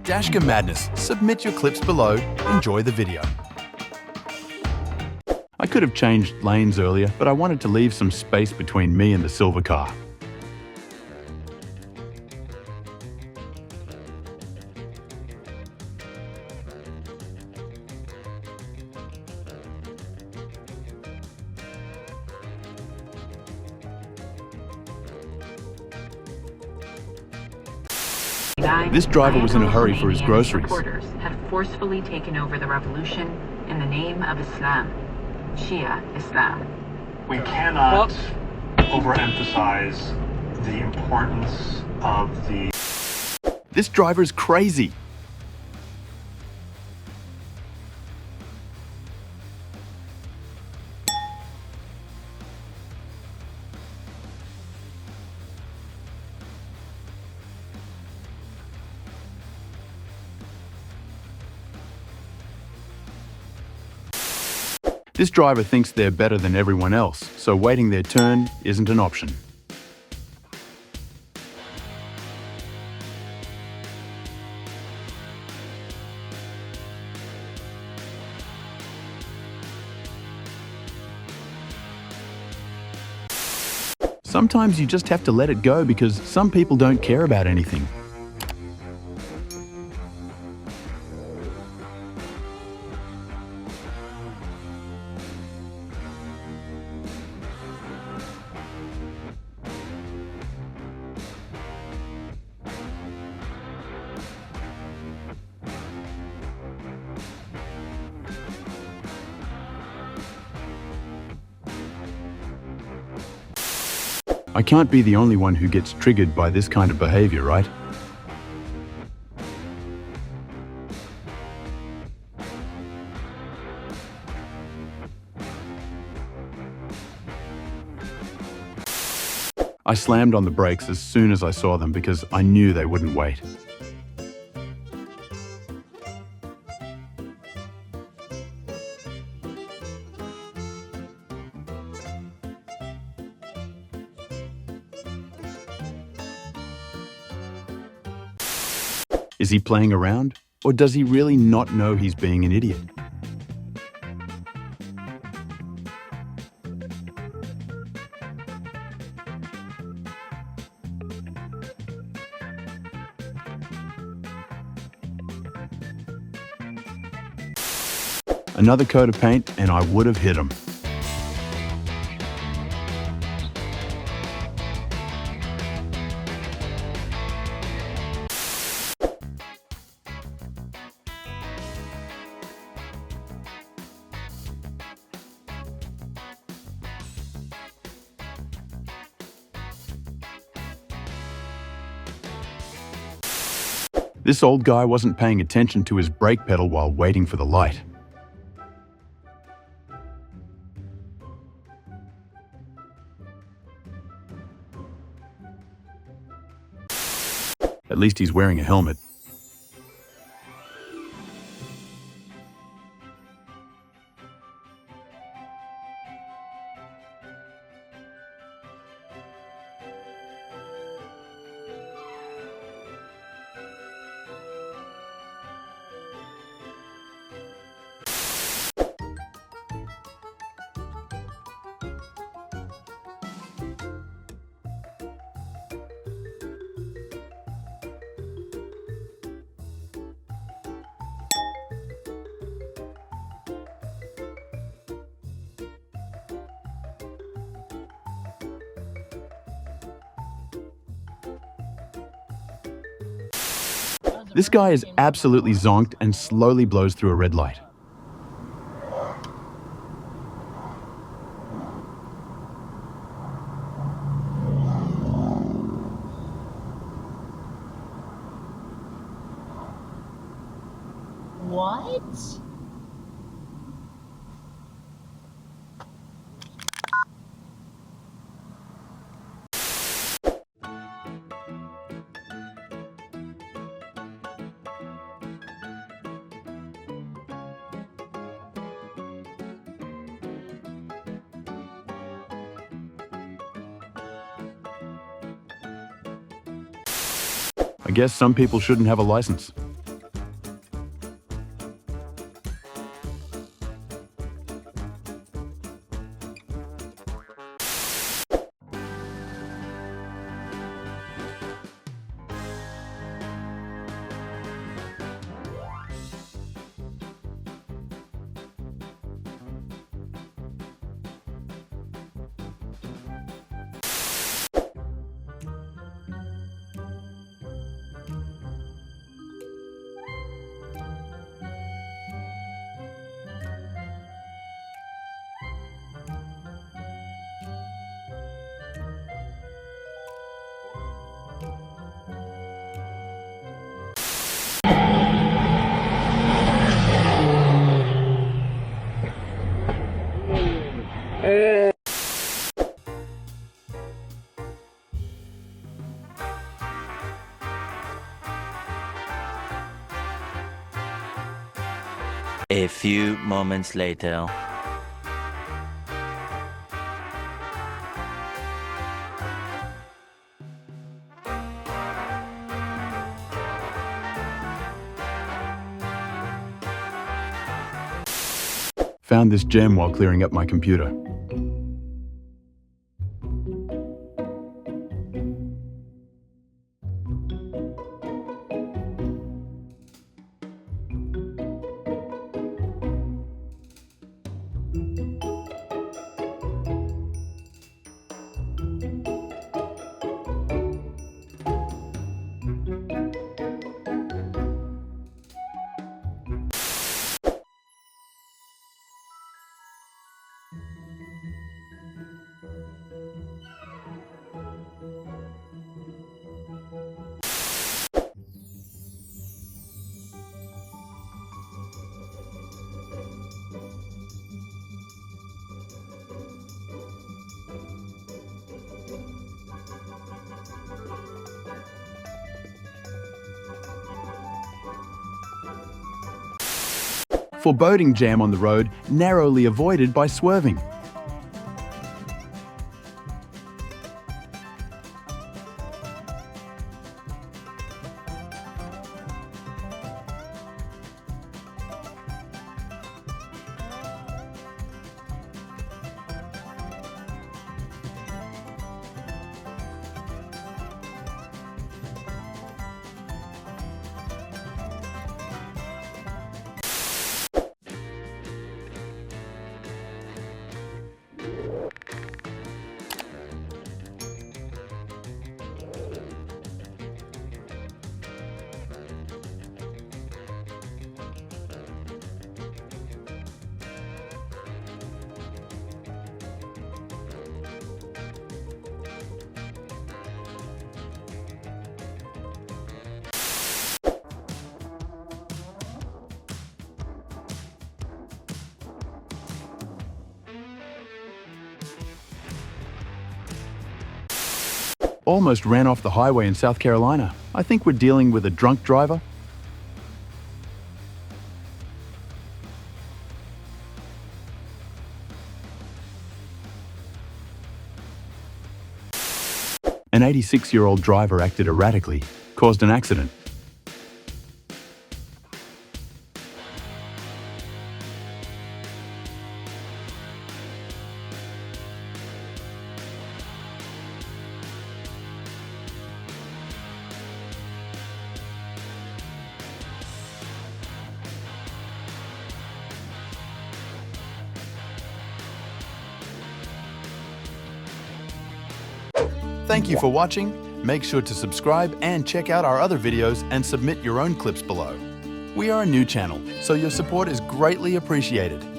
Dashcam madness. Submit your clips below. Enjoy the video. I could have changed lanes earlier, but I wanted to leave some space between me and the silver car. This driver was in a hurry for his groceries. Supporters had forcefully taken over the revolution in the name of Islam, Shia Islam. We cannot overemphasize the importance of the... This driver is crazy. This driver thinks they're better than everyone else, so waiting their turn isn't an option. Sometimes you just have to let it go because some people don't care about anything. I can't be the only one who gets triggered by this kind of behavior, right? I slammed on the brakes as soon as I saw them because I knew they wouldn't wait. Is he playing around, or does he really not know he's being an idiot? Another coat of paint and I would have hit him. This old guy wasn't paying attention to his brake pedal while waiting for the light. At least he's wearing a helmet. This guy is absolutely zonked and slowly blows through a red light. What? I guess some people shouldn't have a license. A few moments later. Found this gem while clearing up my computer. Foreboding jam on the road, narrowly avoided by swerving. Almost ran off the highway in South Carolina. I think we're dealing with a drunk driver. An 86-year-old driver acted erratically, caused an accident. Thank you for watching. Make sure to subscribe and check out our other videos and submit your own clips below. We are a new channel, so your support is greatly appreciated.